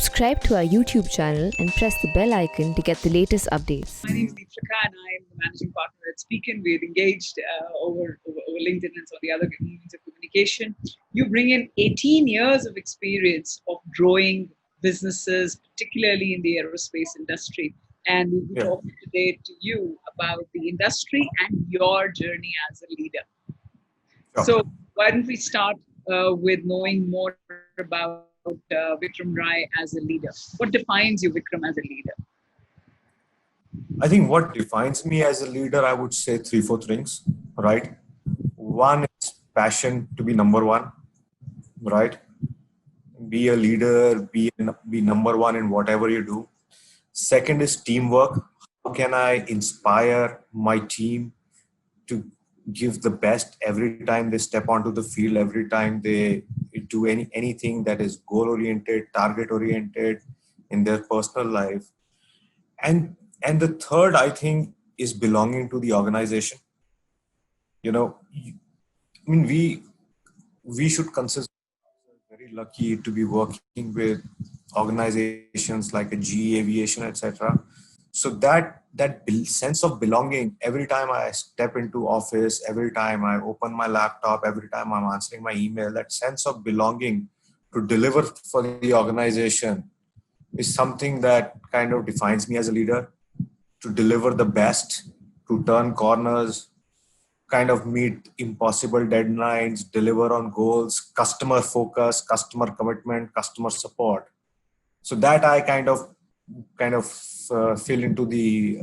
Subscribe to our YouTube channel and press the bell icon to get the latest updates. My name is Deepshika and I am the managing partner at SpeakIn. We're engaged over LinkedIn and some of the other means of communication. You bring in 18 years of experience of growing businesses, particularly in the aerospace industry. And we'll be talking today to you about the industry and your journey as a leader. So why don't we start with knowing more about Vikram Rai as a leader? What defines you, Vikram, as a leader? I think what defines me as a leader, I would say 3-4 things, right? One is passion to be number one, right? Be a leader, be number one in whatever you do. Second is teamwork. How can I inspire my team to give the best every time they step onto the field, every time they do anything that is goal-oriented, target-oriented in their personal life. And the third, I think, is belonging to the organization. You know, I mean, we should consider ourselves very lucky to be working with organizations like a GE Aviation, etc. So that sense of belonging, every time I step into office, every time I open my laptop, every time I'm answering my email, that sense of belonging to deliver for the organization is something that kind of defines me as a leader. To deliver the best, to turn corners, kind of meet impossible deadlines, deliver on goals, customer focus, customer commitment, customer support. So that I kind of fill into the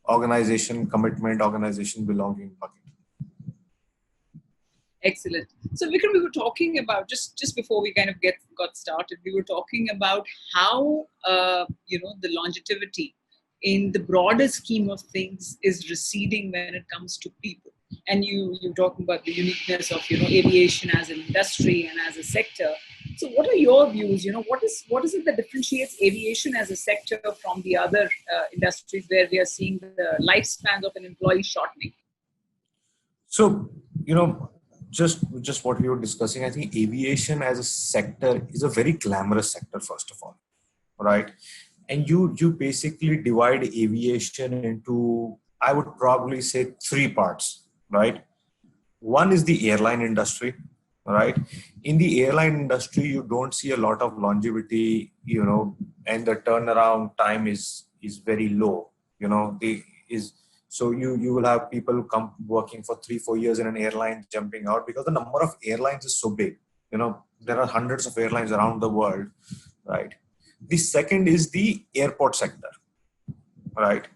organization commitment, organization belonging bucket. Excellent. So Vikram, we were talking about just before we kind of got started, we were talking about how the longevity in the broader scheme of things is receding when it comes to people. And you're talking about the uniqueness of aviation as an industry and as a sector. So what are your views? What is it that differentiates aviation as a sector from the other industries where we are seeing the lifespan of an employee shortening? So just what we were discussing, I think aviation as a sector is a very glamorous sector, first of all, right? And you basically divide aviation into, I would probably say, 3 parts, right? One is the airline industry, right? In the airline industry, you don't see a lot of longevity, and the turnaround time is very low, So you will have people who come working for 3-4 years in an airline jumping out because the number of airlines is so big. There are hundreds of airlines around the world, right? The second is the airport sector, right?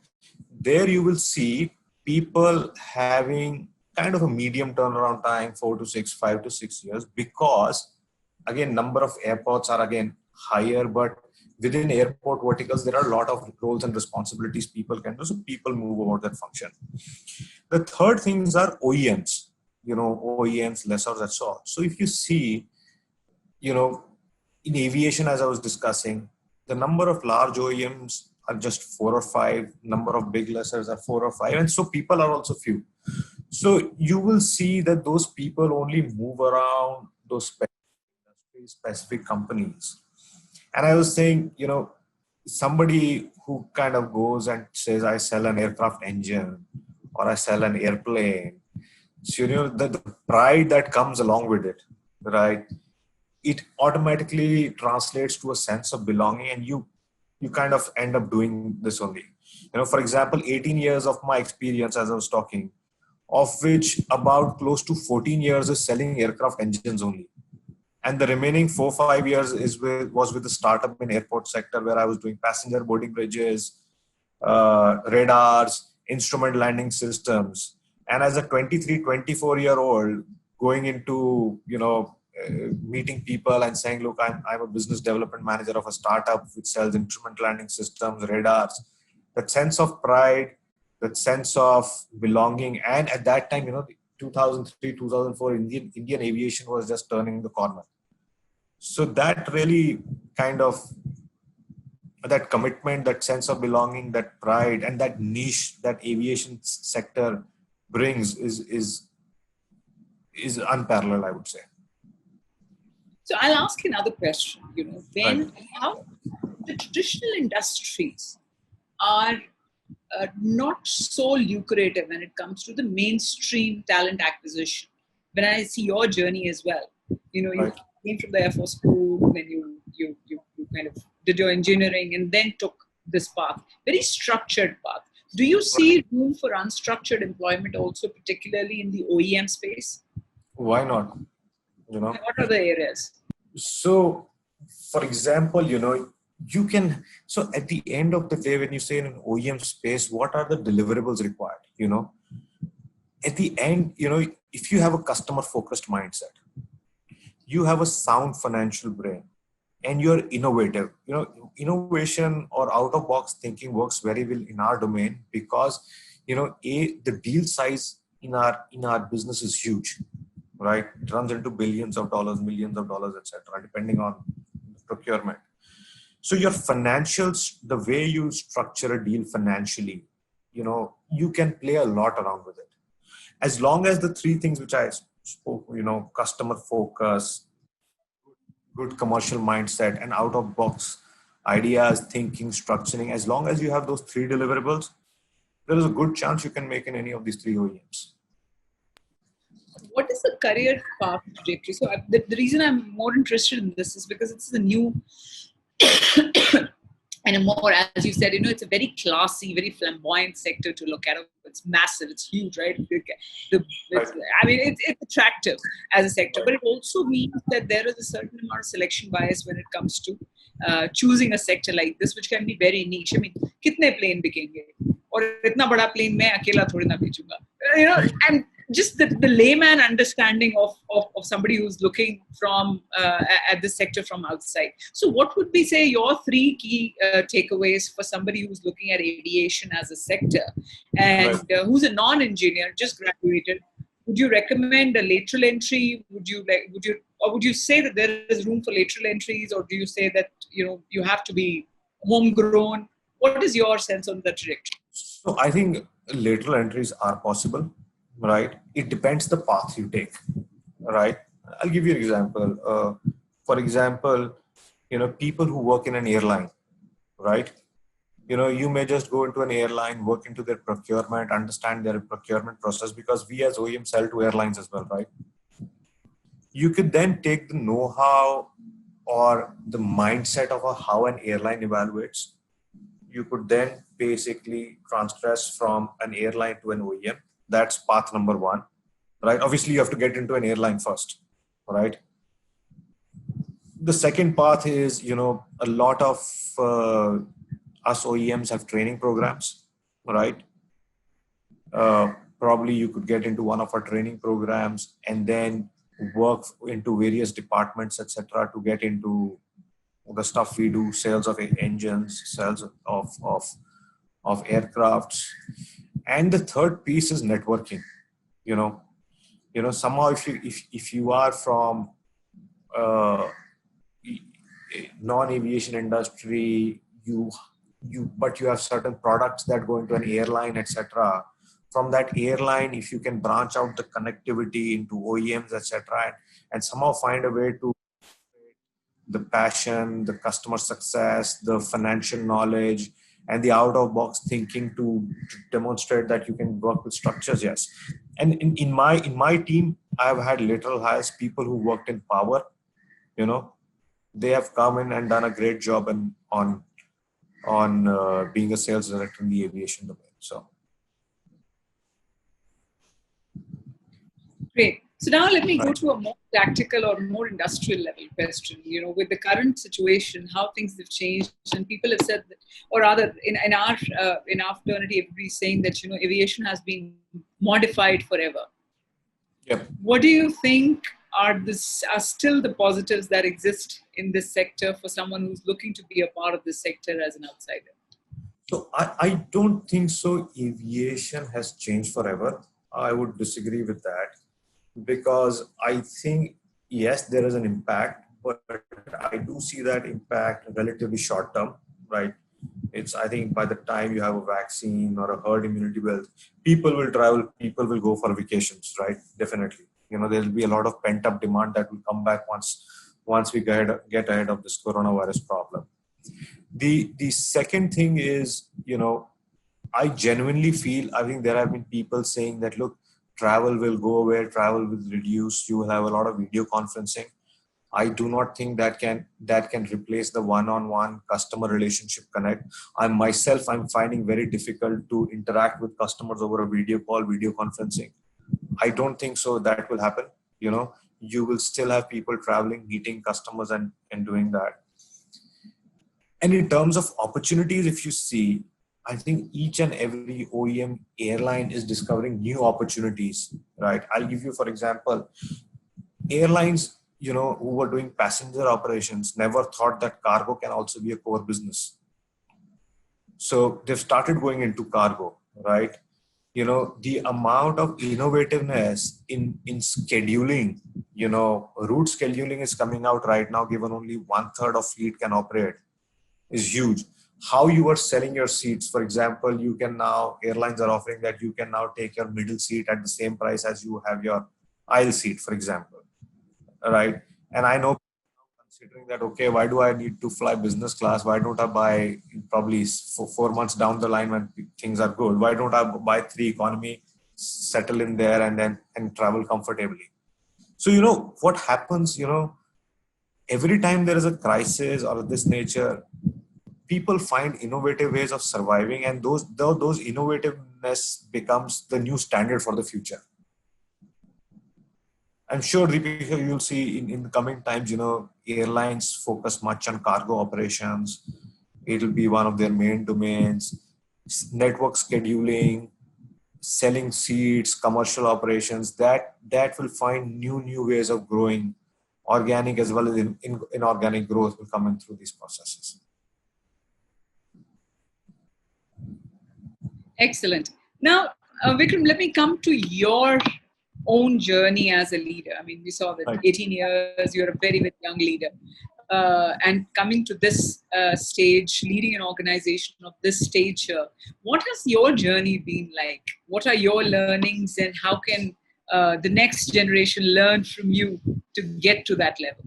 There you will see people having kind of a medium turnaround time, 4 to 6, 5 to 6 years, because again, number of airports are again higher, but within airport verticals, there are a lot of roles and responsibilities people can do. So people move over that function. The third things are OEMs, OEMs, lessors, and so on. So if you see, in aviation, as I was discussing, the number of large OEMs are just 4 or 5, number of big lessors are 4 or 5, and so people are also few. So you will see that those people only move around those specific companies. And I was saying, somebody who kind of goes and says, I sell an aircraft engine or I sell an airplane, so the pride that comes along with it, right? It automatically translates to a sense of belonging, and you kind of end up doing this only. For example, 18 years of my experience, as I was talking, of which about close to 14 years is selling aircraft engines only. And the remaining 4-5 years was with the startup in airport sector, where I was doing passenger boarding bridges, radars, instrument landing systems. And as a 23, 24-year-old going into, meeting people and saying, look, I'm a business development manager of a startup which sells instrument landing systems, radars. That sense of pride, that sense of belonging. And at that time, 2003, 2004, Indian aviation was just turning the corner. So that really kind of, that commitment, that sense of belonging, that pride, and that niche that aviation sector brings is unparalleled, I would say. So I'll ask you another question. the traditional industries are not so lucrative when it comes to the mainstream talent acquisition. When I see your journey as well, you Right. came from the Air Force School, then you kind of did your engineering and then took this path, very structured path. Do you see room for unstructured employment also, particularly in the OEM space? Why not? You know, What are the areas? so for example, you can, so at the end of the day, when you say in an OEM space, what are the deliverables required? At the end, if you have a customer focused mindset, you have a sound financial brain, and you're innovative. Innovation or out of box thinking works very well in our domain because the deal size in our business is huge, right? It runs into billions of dollars, millions of dollars, etc., depending on procurement. So your financials, the way you structure a deal financially, you can play a lot around with it. As long as the three things which I spoke, customer focus, good commercial mindset, and out of box ideas, thinking, structuring, as long as you have those three deliverables, there is a good chance you can make in any of these three OEMs. What is the career path trajectory? So the reason I'm more interested in this is because it's a new and a more, as you said, it's a very classy, very flamboyant sector to look at. It's massive, it's huge, right? It's attractive as a sector, but it also means that there is a certain amount of selection bias when it comes to choosing a sector like this, which can be very niche. I mean, kitne plane bikenge? Or itna bada plane main akela thodi na bechunga. And just the layman understanding of somebody who's looking from at this sector from outside. So what would be, say, your three key takeaways for somebody who's looking at aviation as a sector and who's a non-engineer, just graduated? Would you recommend a lateral entry? Would you say that there is room for lateral entries, or do you say that you have to be homegrown? What is your sense on the trajectory? So I think lateral entries are possible, right? It depends the path you take, right? I'll give you an example. For example, people who work in an airline, right? You may just go into an airline, work into their procurement, understand their procurement process, because we as OEM sell to airlines as well, right? You could then take the know-how or the mindset of how an airline evaluates. You could then basically transgress from an airline to an OEM. That's path number one, right? Obviously, you have to get into an airline first, right? The second path is, a lot of us OEMs have training programs, right? Probably you could get into one of our training programs and then work into various departments, etc., to get into the stuff we do: sales of engines, sales of aircrafts. And the third piece is networking. Somehow if you are from non-aviation industry, but you have certain products that go into an airline, etc. From that airline, if you can branch out the connectivity into OEMs, etc., and somehow find a way to the passion, the customer success, the financial knowledge, and the out-of-box thinking to demonstrate that you can work with structures, yes. And in my team, I've had lateral hires, people who worked in power. They have come in and done a great job on being a sales director in the aviation domain. So great. So now let me go to a more tactical or more industrial level question. With the current situation, how things have changed, and people have said that, or rather, in our fraternity, everybody's saying that aviation has been modified forever. Yep. What do you think are still the positives that exist in this sector for someone who's looking to be a part of this sector as an outsider? So I don't think so. Aviation has changed forever. I would disagree with that, because I think, yes, there is an impact, but I do see that impact relatively short term, right? I think by the time you have a vaccine or a herd immunity built, people will travel, people will go for vacations, right? Definitely. There will be a lot of pent up demand that will come back once we get ahead of this coronavirus problem. The second thing is, I genuinely feel, I think there have been people saying that, look, travel will go away, travel will reduce, you will have a lot of video conferencing. I do not think that can replace the one-on-one customer relationship connect. I'm finding very difficult to interact with customers over a video call, video conferencing. I don't think so that will happen. You will still have people traveling, meeting customers and doing that. And in terms of opportunities, if you see, I think each and every OEM airline is discovering new opportunities, right? I'll give you, for example, airlines, who were doing passenger operations never thought that cargo can also be a core business. So they've started going into cargo, right? The amount of innovativeness in scheduling, route scheduling is coming out right now, given only 1/3 of fleet can operate, is huge. How you are selling your seats, for example, airlines are offering that you can now take your middle seat at the same price as you have your aisle seat, for example, right? And I know, considering that, okay, why do I need to fly business class? Why don't I buy, probably for 4 months down the line when things are good, why don't I buy 3 economy, settle in there and travel comfortably? So, what happens, every time there is a crisis or of this nature, people find innovative ways of surviving, and those innovativeness becomes the new standard for the future. I'm sure, Deepika, you'll see in the coming times, airlines focus much on cargo operations. It'll be one of their main domains. Network scheduling, selling seats, commercial operations, that will find new ways of growing. Organic as well as inorganic growth will come in through these processes. Excellent. Now, Vikram, let me come to your own journey as a leader. I mean, we saw that Right. 18 years, you're a very, very young leader. And coming to this stage, leading an organization of this stage, what has your journey been like? What are your learnings, and how can the next generation learn from you to get to that level?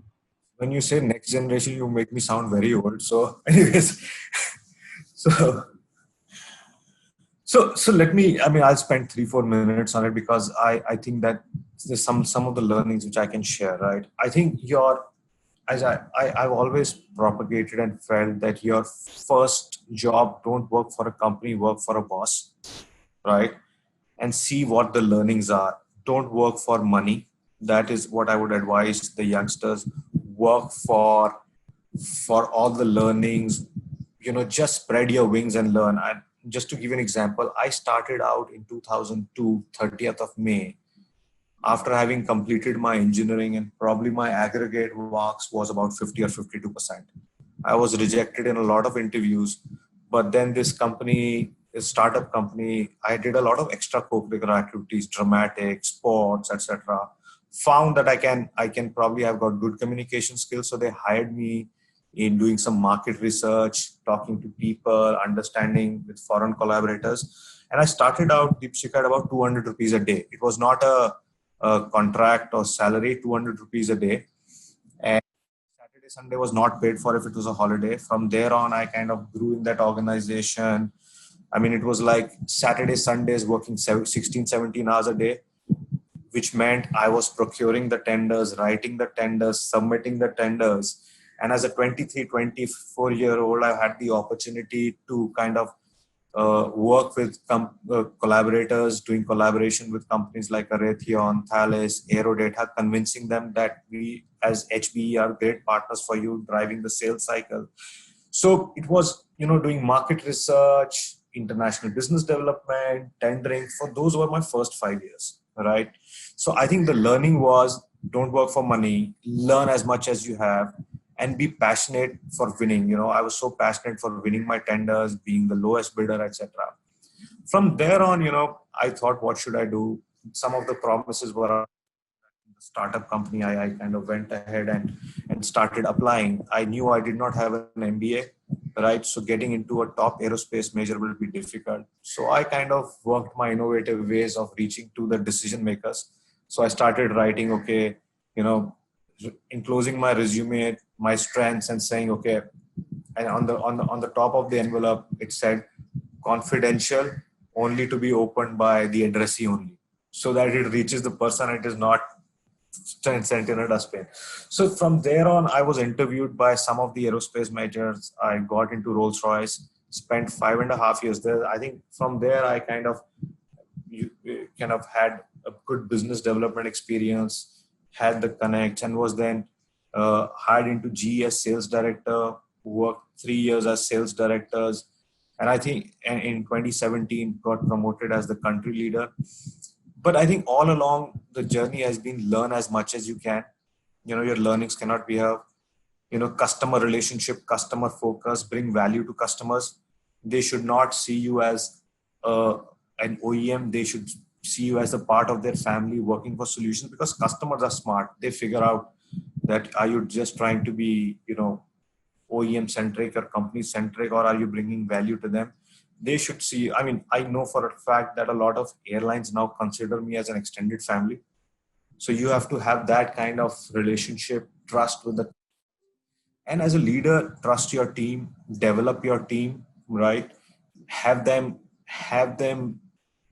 When you say next generation, you make me sound very old. So anyways, so let me, I'll spend 3-4 minutes on it, because I think that there's some of the learnings which I can share, right? I think I've always propagated and felt that your first job, don't work for a company, work for a boss, right? And see what the learnings are. Don't work for money. That is what I would advise the youngsters. Work for all the learnings, just spread your wings and learn. And just to give you an example, I started out in 2002, 30th of May, after having completed my engineering, and probably my aggregate marks was about 50 or 52%. I was rejected in a lot of interviews, but then this company, a startup company, I did a lot of extracurricular activities, dramatic, sports, etc. Found that I can probably have got good communication skills, so they hired me in doing some market research, talking to people, understanding with foreign collaborators. And I started out, Deepshika, at about 200 rupees a day. It was not a contract or salary, 200 rupees a day. And Saturday, Sunday was not paid for if it was a holiday. From there on, I kind of grew in that organization. It was like Saturday, Sundays working 16, 17 hours a day, which meant I was procuring the tenders, writing the tenders, submitting the tenders. And as a 23, 24-year-old, I had the opportunity to kind of work with collaborators, doing collaboration with companies like Raytheon, Thales, Aerodata, convincing them that we as HBE are great partners for you, driving the sales cycle. So it was, doing market research, international business development, tendering. For those were my first 5 years, right? So I think the learning was, don't work for money, learn as much as you have, and be passionate for winning. I was so passionate for winning my tenders, being the lowest bidder, etc. From there on, I thought, what should I do? Some of the promises were the startup company. I kind of went ahead and started applying. I knew I did not have an MBA, right? So getting into a top aerospace major will be difficult. So I kind of worked my innovative ways of reaching to the decision makers. So I started writing, enclosing my resume, my strengths, and saying, okay, and on the top of the envelope, it said confidential, only to be opened by the addressee only, so that it reaches the person. It is not sent in a dustbin. So from there on, I was interviewed by some of the aerospace majors. I got into Rolls-Royce, spent 5.5 years there. I think from there, I kind of had a good business development experience, had the connects, and was then hired into GE as sales director, worked 3 years as sales directors. And I think in 2017 got promoted as the country leader. But I think all along the journey has been learn as much as you can. Your learnings cannot be have, customer relationship, customer focus, bring value to customers. They should not see you as an OEM. They should see you as a part of their family working for solutions, because customers are smart. They figure out that are you just trying to be, OEM centric or company centric, or are you bringing value to them? They should see. I mean, I know for a fact that a lot of airlines now consider me as an extended family. So you have to have that kind of relationship, trust with the, and as a leader, trust your team, develop your team, right? Have them,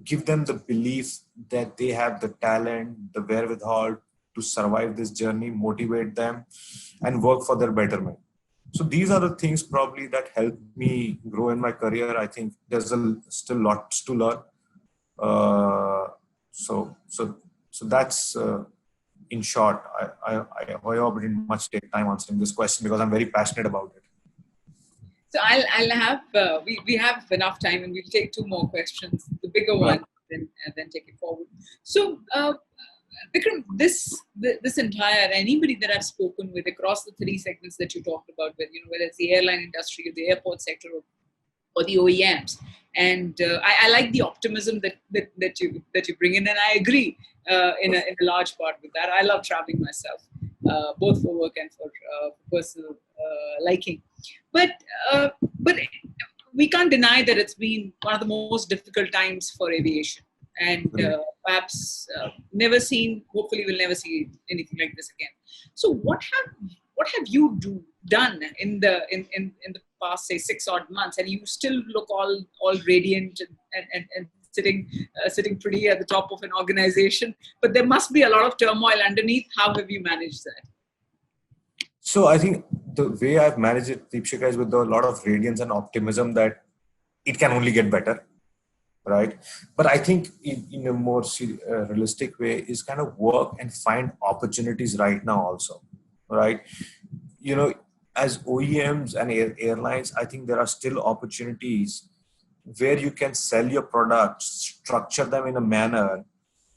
give them the belief that they have the talent, the wherewithal to survive this journey, motivate them, and work for their betterment. So these are the things probably that helped me grow in my career. I think there's still lots to learn. So that's in short. I hope I didn't much take time answering this question, because I'm very passionate about it. So I'll have we have enough time, and we'll take two more questions, the bigger one, and then take it forward. So Vikram, this entire, anybody that I've spoken with across the three segments that you talked about, whether it's the airline industry or the airport sector or the OEMs, and I like the optimism that you bring in, and I agree in a large part with that. I love traveling myself, both for work and for personal liking, but we can't deny that it's been one of the most difficult times for aviation. And perhaps hopefully we'll never see anything like this again. So what have you done in the past, say, 6 odd months, and you still look all radiant and sitting pretty at the top of an organization, but there must be a lot of turmoil underneath. How have you managed that? So I think the way I've managed it, Deepshika, is with a lot of radiance and optimism that it can only get better. Right. But I think in a more realistic way is kind of work and find opportunities right now also. Right. As OEMs and airlines, I think there are still opportunities where you can sell your products, structure them in a manner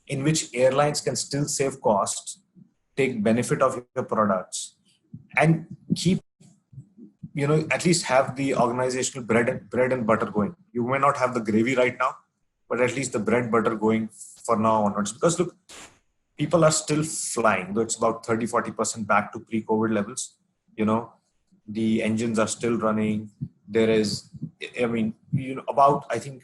in which airlines can still save costs, take benefit of your products, and keep, at least have the organizational bread and butter going. You may not have the gravy right now, but at least the bread butter going for now onwards. Because look, people are still flying, though it's about 30-40% back to pre-COVID levels. The engines are still running. There is, about, I think,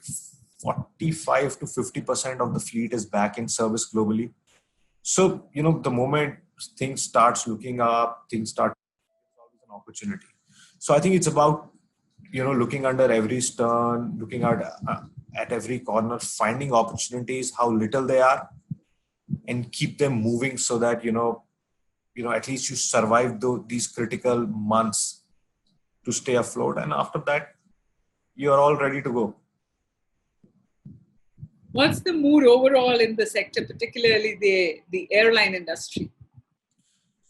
45 to 50% of the fleet is back in service globally. So, the moment things starts looking up, things start, always an opportunity. So I think it's about, looking under every stern, looking at every corner, finding opportunities, how little they are, and keep them moving so that, at least you survive these critical months to stay afloat. And after that, you're all ready to go. What's the mood overall in the sector, particularly the airline industry?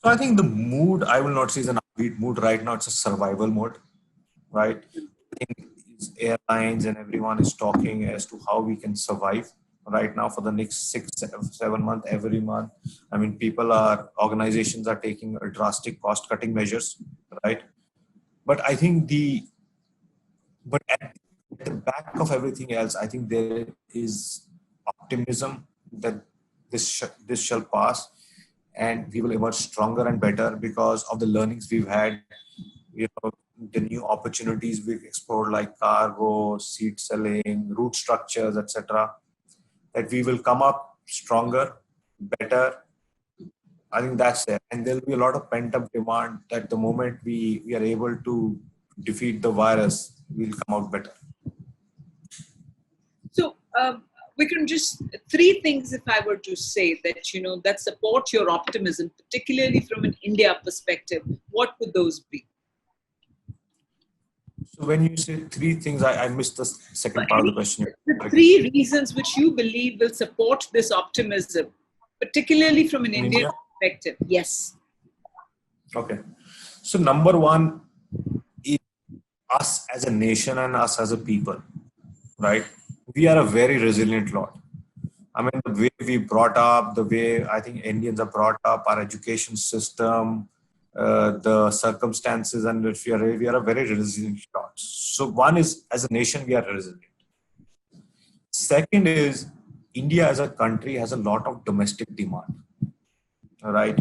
So I think the mood, I will not say is an upbeat mood right now. It's a survival mode, right? I think airlines and everyone is talking as to how we can survive right now for the next 6-7 months, every month. I mean, organizations are taking a drastic cost cutting measures, right? But I think but at the back of everything else, I think there is optimism that this shall pass, and we will emerge stronger and better because of the learnings we've had, the new opportunities we've explored, like cargo, seat selling, route structures, etc. That we will come up stronger, better. I think that's there. And there'll be a lot of pent-up demand that the moment we are able to defeat the virus, we'll come out better. So, Vikram, just three things, if I were to say that, that support your optimism, particularly from an India perspective, what would those be? So when you say three things, I missed the second part of the question. The three reasons which you believe will support this optimism, particularly from an Indian perspective. Yes. Okay. So number one is us as a nation and us as a people, right? We are a very resilient lot. I mean, the way we brought up, the way I think Indians are brought up, our education system, the circumstances, and we are a very resilient lot. So one is, as a nation, we are resilient. Second is, India as a country has a lot of domestic demand, right?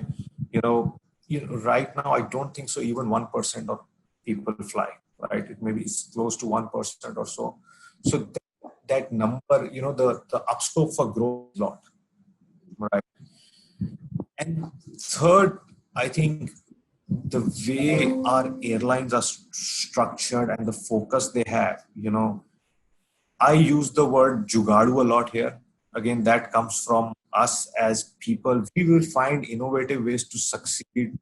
Right now, I don't think so. Even 1% of people fly, right? It maybe it's close to 1% or so. So that number, the upscope for growth is a lot, right? And third, I think the way our airlines are structured and the focus they have, I use the word jugadu a lot here. Again, that comes from us as people. We will find innovative ways to succeed,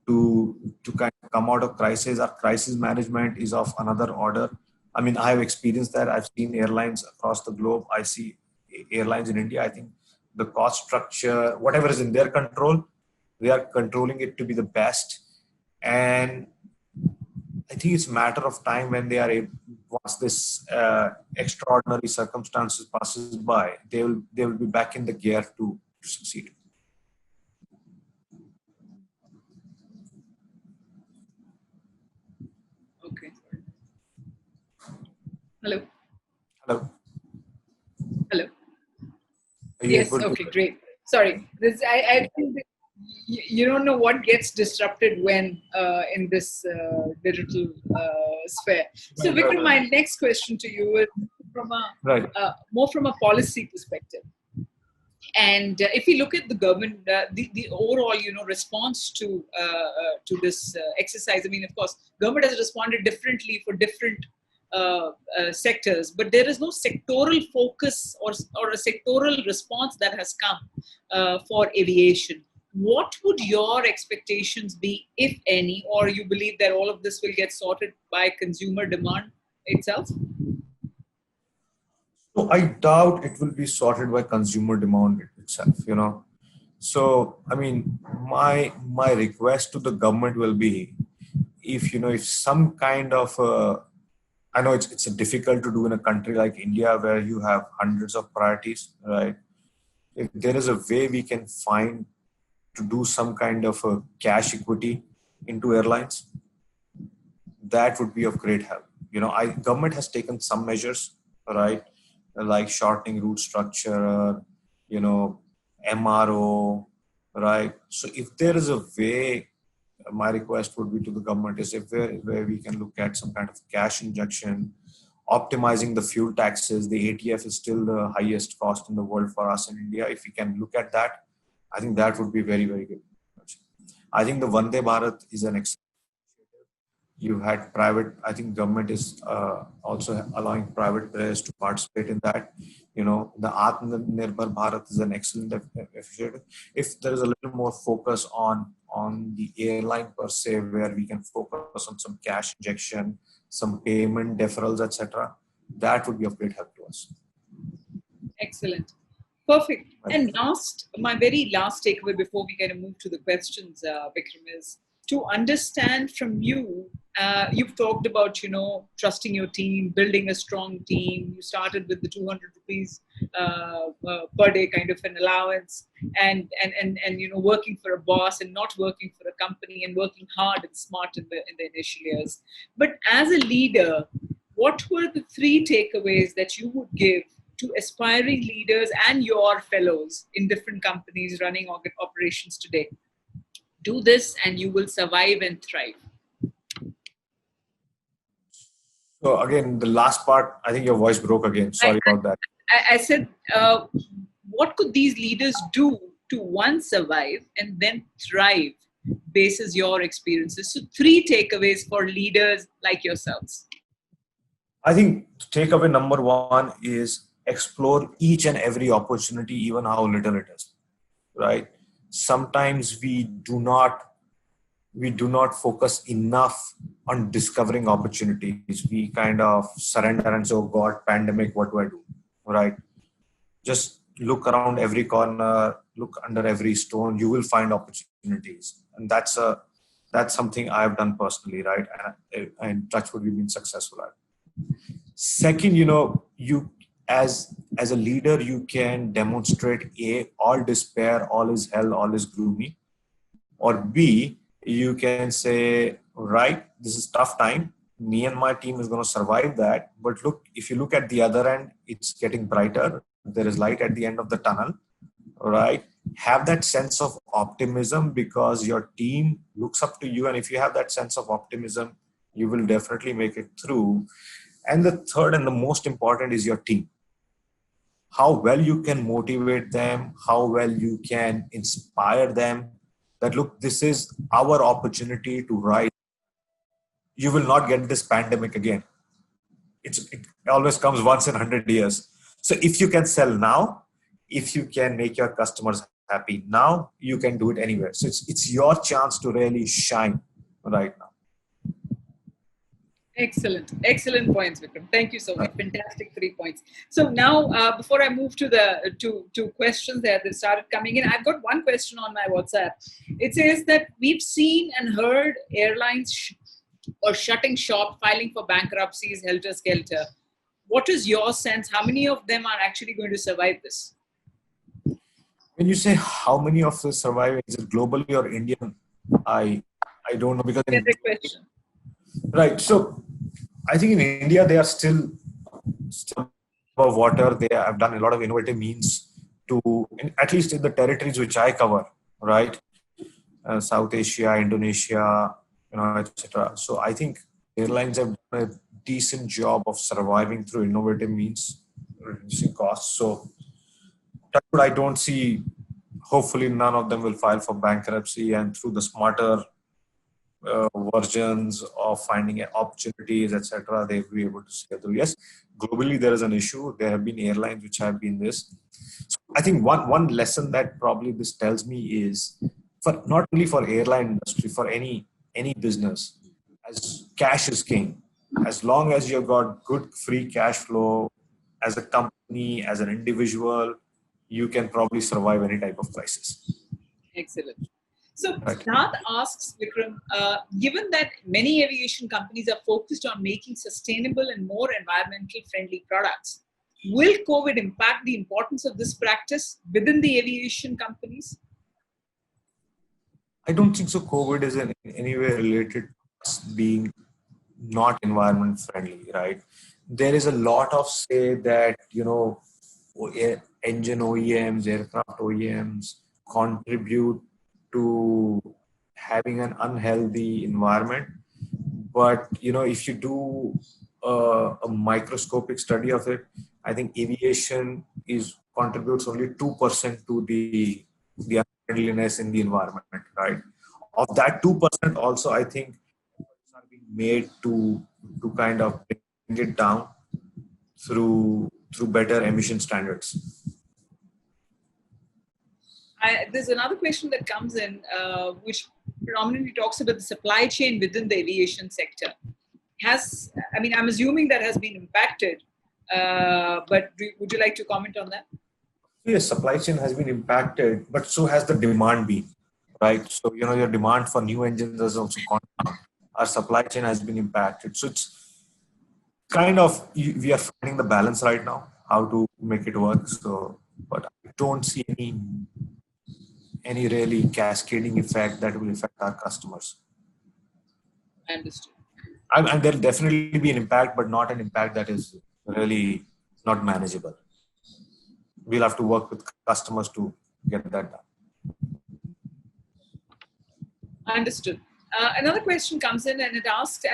to kind of come out of crisis. Our crisis management is of another order. I mean, I have experienced that. I've seen airlines across the globe. I see airlines in India. I think the cost structure, whatever is in their control, they are controlling it to be the best. And I think it's a matter of time when they are able, once this extraordinary circumstances passes by, they will be back in the gear to succeed. Okay. Hello. Hello. Hello. Yes. Okay. Great. Sorry. I think you don't know what gets disrupted when in this digital sphere. So, Vikram, my next question to you is from more from a policy perspective. And if you look at the government, the overall, response to this exercise, I mean, of course, government has responded differently for different sectors, but there is no sectoral focus or a sectoral response that has come for aviation. What would your expectations be, if any, or you believe that all of this will get sorted by consumer demand itself? So I doubt it will be sorted by consumer demand itself, So, I mean, my request to the government will be, if some kind of, I know it's difficult to do in a country like India where you have hundreds of priorities, right? If there is a way we can find to do some kind of a cash equity into airlines, that would be of great help. Government has taken some measures, right? Like shortening route structure, MRO, right? So if there is a way, my request would be to the government is if where we can look at some kind of cash injection, optimizing the fuel taxes. The ATF is still the highest cost in the world for us in India. If we can look at that, I think that would be very, very good. I think the Vande Bharat is an excellent. You had private, I think government is also allowing private players to participate in that. The Atmanirbhar Bharat is an excellent initiative. If there is a little more focus on the airline per se, where we can focus on some cash injection, some payment deferrals, etc., that would be of great help to us. Excellent. Perfect. And my very last takeaway before we kind of move to the questions, Vikram, is to understand from you. You've talked about, trusting your team, building a strong team. You started with the 200 rupees per day kind of an allowance, and working for a boss and not working for a company, and working hard and smart in the initial years. But as a leader, what were the three takeaways that you would give to aspiring leaders and your fellows in different companies running operations today? Do this and you will survive and thrive. So again, the last part, I think your voice broke again. Sorry about that. I said, what could these leaders do to, one, survive and then thrive basis your experiences. So 3 takeaways for leaders like yourselves. I think takeaway number one is explore each and every opportunity, even how little it is, right? Sometimes we do not focus enough on discovering opportunities. We kind of surrender and say, oh God, pandemic, what do I do? Right? Just look around every corner, look under every stone, you will find opportunities. And that's something I've done personally, right? And touch wood, we've been successful at. Second, you as a leader, you can demonstrate A, all despair, all is hell, all is gloomy, or B, you can say, right, this is tough time. Me and my team is going to survive that. But look, if you look at the other end, it's getting brighter. There is light at the end of the tunnel, right? Have that sense of optimism because your team looks up to you. And if you have that sense of optimism, you will definitely make it through. And the third and the most important is your team. How well you can motivate them, how well you can inspire them that, look, this is our opportunity to rise. You will not get this pandemic again. It always comes once in 100 years. So if you can sell now, if you can make your customers happy now, you can do it anywhere. So it's your chance to really shine right now. Excellent points, Vikram. Thank you so much. Fantastic 3 points. So now, before I move to the to questions that started coming in, I've got one question on my WhatsApp. It says that we've seen and heard airlines shutting shop, filing for bankruptcies, helter skelter. What is your sense? How many of them are actually going to survive this? When you say how many of the survive, is it globally or Indian? I don't know because Favorite question. Right. So I think in India they are still above water. They have done a lot of innovative means to, at least in the territories which I cover, right? South Asia, Indonesia, etc. So I think airlines have done a decent job of surviving through innovative means, reducing costs. So I don't see. Hopefully, none of them will file for bankruptcy, and through the smarter versions of finding opportunities, etc., they will be able to scale through. Yes, globally there is an issue. There have been airlines which have been this. So I think one lesson that probably this tells me is, for not only for airline industry, for any business, as cash is king. As long as you've got good free cash flow, as a company, as an individual, you can probably survive any type of crisis. Excellent. So Siddharth asks, Vikram, given that many aviation companies are focused on making sustainable and more environmental friendly products, will COVID impact the importance of this practice within the aviation companies? I don't think so. COVID is in any way related to us being not environment friendly, right? There is a lot of say that, engine OEMs, aircraft OEMs contribute to having an unhealthy environment. But, if you do a microscopic study of it, I think aviation contributes only 2% to the unfriendliness in the environment, right? Of that 2%, also, I think efforts are being made to kind of bring it down through better emission standards. There's another question that comes in, which predominantly talks about the supply chain within the aviation sector. I'm assuming that has been impacted, but would you like to comment on that? Yes, supply chain has been impacted, but so has the demand been, right? So, your demand for new engines has also gone down. Our supply chain has been impacted. So it's kind of, we are finding the balance right now, how to make it work. So, but I don't see any really cascading effect that will affect our customers. I understood. And there'll definitely be an impact, but not an impact that is really not manageable. We'll have to work with customers to get that done. Understood. Another question comes in and it asks,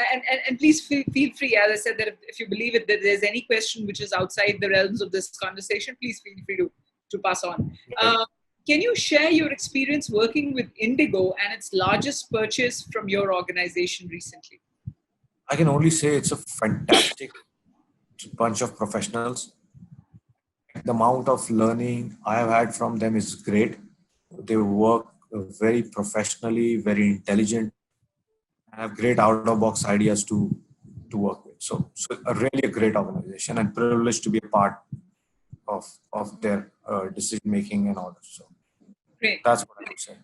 and please feel free, as I said, that if you believe it, that there's any question which is outside the realms of this conversation, please feel free to pass on. Can you share your experience working with Indigo and its largest purchase from your organization recently? I can only say it's a fantastic bunch of professionals. The amount of learning I have had from them is great. They work very professionally, very intelligent, and have great out-of-box ideas to work with. So really a great organization and privileged to be a part of their decision making and all that. So Great. that's what I would say.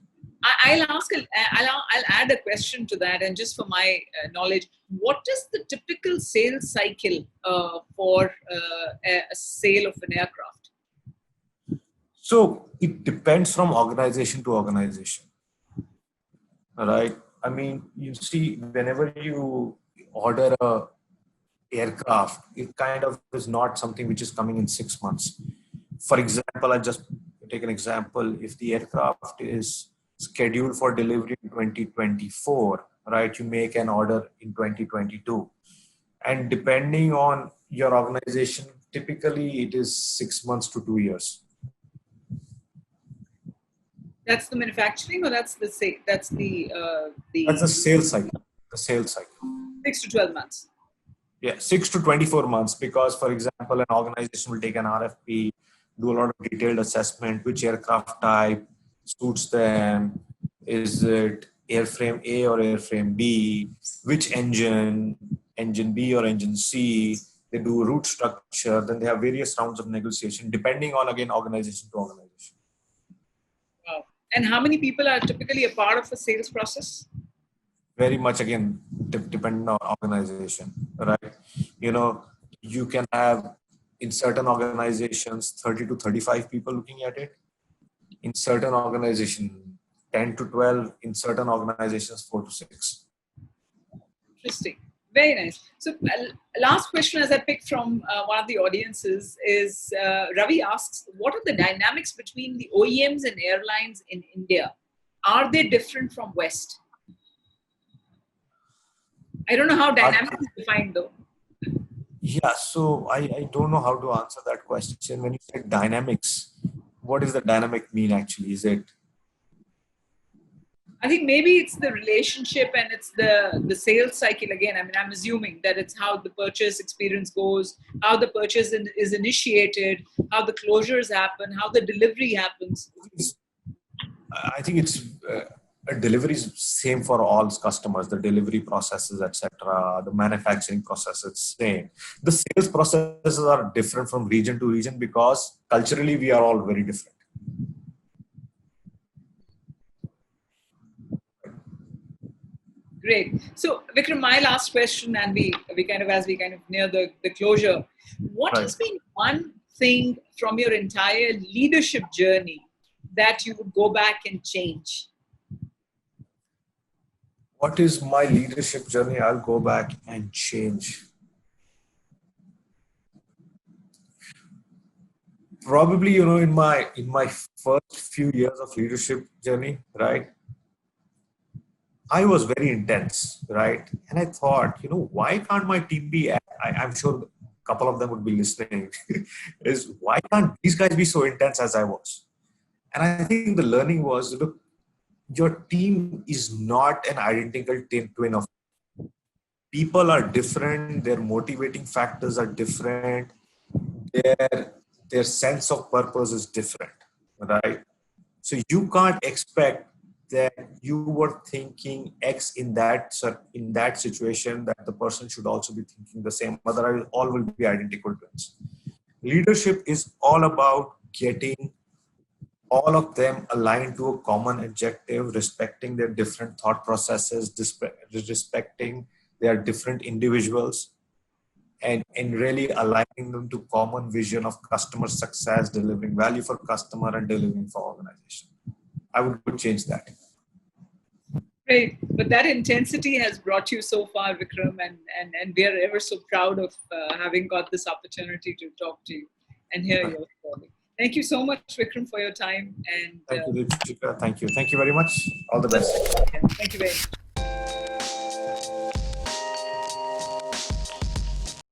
I'll add a question to that, and just for my knowledge, what is the typical sales cycle for a sale of an aircraft? So it depends from organization to organization, right? I mean, you see, whenever you order a aircraft, it kind of is not something which is coming in 6 months. For example, I just take an example. If the aircraft is scheduled for delivery in 2024, right, you make an order in 2022. And depending on your organization, typically it is 6 months to 2 years. That's the manufacturing, or that's the That's the sales cycle. The sales cycle. 6 to 12 months. Yeah, 6 to 24 months, because, for example, an organization will take an RFP, do a lot of detailed assessment, which aircraft type suits them, is it airframe A or airframe B, which engine B or engine C, they do route structure, then they have various rounds of negotiation, depending on, again, organization to organization. Wow. And how many people are typically a part of a sales process? Very much, again, depending on organization, right? You know, you can have in certain organizations 30 to 35 people looking at it. In certain organizations, 10 to 12. In certain organizations, 4 to 6. Interesting. Very nice. So last question, as I picked from one of the audiences, is Ravi asks, what are the dynamics between the OEMs and airlines in India? Are they different from West? I don't know how dynamics is defined though. Yeah, so I don't know how to answer that question. When you say dynamics, what does the dynamic mean actually? Is it? I think maybe it's the relationship and it's the sales cycle again. I mean, I'm assuming that it's how the purchase experience goes, how the purchase is initiated, how the closures happen, how the delivery happens. I think it's a delivery is same for all customers. The delivery processes, etc. The manufacturing process, it's same. The sales processes are different from region to region because culturally we are all very different. Great. So Vikram, my last question, and we kind of, as we kind of near the closure, what has been one thing from your entire leadership journey that you would go back and change? What is my leadership journey? I'll go back and change. Probably, you know, in my first few years of leadership journey, right, I was very intense, right? And I thought, you know, why can't my team be, I'm sure a couple of them would be listening, is why can't these guys be so intense as I was? And I think the learning was, look, your team is not an identical twin of people are different, their motivating factors are different, their sense of purpose is different, right? So you can't expect that you were thinking X in that situation that the person should also be thinking the same. Otherwise, all will be identical twins. Leadership is all about getting all of them aligned to a common objective, respecting their different thought processes, respecting their different individuals, and really aligning them to common vision of customer success, delivering value for customer and delivering for organization. I would change that. Great. But that intensity has brought you so far, Vikram, and we are ever so proud of having got this opportunity to talk to you and hear your story. Thank you so much, Vikram, for your time. And thank you, Deepshika. Thank you. Thank you very much. All the best. Thank you very much.